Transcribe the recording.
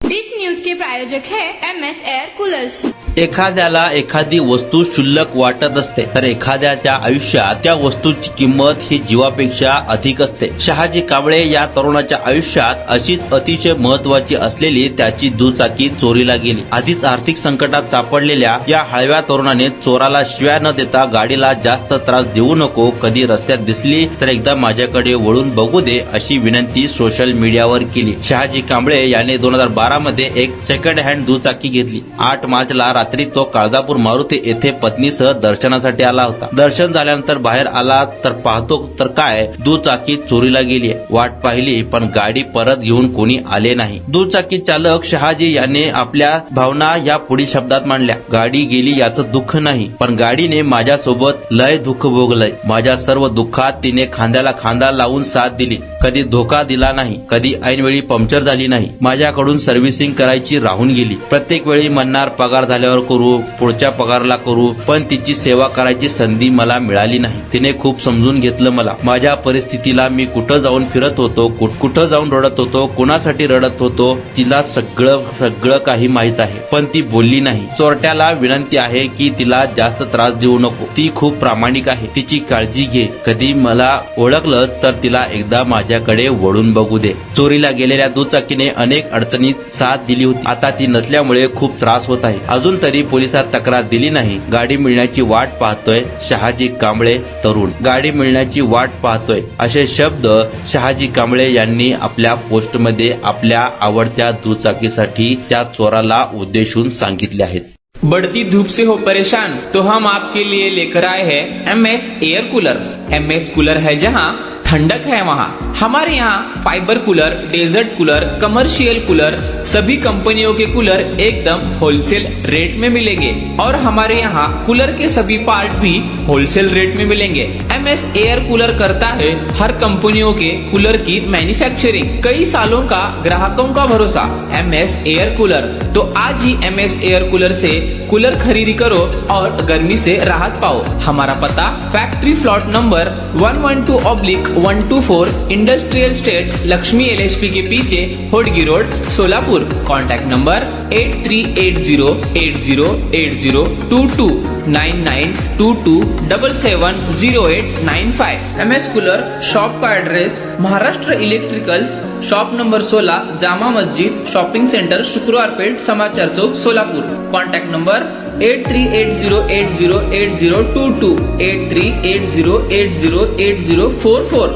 दिस news के प्रायोजक है MS air coolers. एखाद्याला एखादी वस्तू क्षुल्लक वाटत असते तर एखाद्याच्या आयुष्यात त्या वस्तूची किंमत ही जीवापेक्षा अधिक असते। शहाजी कांबळे या तरुणाच्या आयुष्यात अशीच अतिशय महत्वाची असलेली त्याची दुचाकी चोरीला गेली। आधीच आर्थिक संकटात सापडलेल्या या हळव्या तरुणाने चोराला शिव्या न देता गाडीला जास्त त्रास देऊ नको, कधी रस्त्यात दिसली तर एकदा माझ्याकडे वळून बघू दे अशी विनंती सोशल मीडियावर केली। शहाजी कांबळे याने 2012 मध्ये एक सेकंड हँड दुचाकी घेतली। 8 मार्चला रात्री तो काळजापूर मारुती येथे पत्नीसह दर्शनासाठी आला होता। दर्शन झाल्यानंतर बाहेर आला तर पाहतो तर काय, दुचाकी चोरीला गेली। वाट पाहिली पण गाडी परत घेऊन कोणी आले नाही। दुचाकी चालक शहाजी याने आपल्या भावना या पुढील शब्दात मांडल्या। गाडी गेली याचं दुःख नाही, पण गाडीने माझ्यासोबत लय दुःख भोगलंय। माझ्या सर्व दुःखात तिने खांद्याला खांदा लावून साथ दिली, कधी धोका दिला नाही, कधी ऐनवेळी पंक्चर झाली नाही, माझ्याकडून सर्व्हिसिंग करायची राहून गेली। प्रत्येक वेळी म्हणणार पगार झाल्यावर करू, पुढच्या पगारला करू, पण तिची सेवा करायची संधी मला मिळाली नाही। तिने खूप समजून घेतलं मला, माझ्या परिस्थितीला। मी कुठं जाऊन फिरत होतो, कुठं जाऊन रडत होतो, कुणासाठी रडत होतो, तिला सगळं काही माहित आहे, पण ती बोलली नाही। चोरट्याला विनंती आहे की तिला जास्त त्रास देऊ नको, ती खूप प्रामाणिक आहे, तिची काळजी घे। कधी मला ओळखलंच तर तिला एकदा माझ्याकडे वळून बघू दे। चोरीला गेलेल्या दुचाकीने अनेक अडचणीत साथ दिली होती, आता ती नसल्यामुळे खूप त्रास होत आहे। अजून तरी पोलिसात तक्रार दिली नाही। गाडी मिळण्याची वाट पाहतोय शहाजी कांबळे तरुण, गाडी मिळण्याची वाट पाहतोय असे शब्द शहाजी कांबळे यांनी आपल्या पोस्टमध्ये आपल्या आवडत्या दुचाकीसाठी त्या चोराला उद्देशून सांगितले आहेत। बढ़ती धूप से हो परेशान तो हम आपके लिए लेकर आए हैं MS air cooler. MS cooler है जहां ठंडक है वहां। हमारे यहाँ fibre cooler, desert cooler, commercial cooler, सभी कंपनियों के कूलर एकदम होलसेल रेट में मिलेंगे और हमारे यहाँ कूलर के सभी पार्ट भी होलसेल रेट में मिलेंगे। MS एयर कूलर करता है हर कंपनियों के कूलर की मैन्युफैक्चरिंग, कई सालों का ग्राहकों का भरोसा। MS एयर कूलर, तो आज ही MS एयर कूलर से कूलर खरीदी करो और गर्मी से राहत पाओ। हमारा पता factory plot number 112/124 industrial state Lakshmi LHP के पीछे Hodgi road Solapur. Contact number 8380808022 9922770895। MS cooler shop का address Maharashtra electricals, shop number 16, Jama Masjid shopping centre, Shukrawar Peth, Samachar Chowk, Solapur. Contact number 8380808022 8380808044।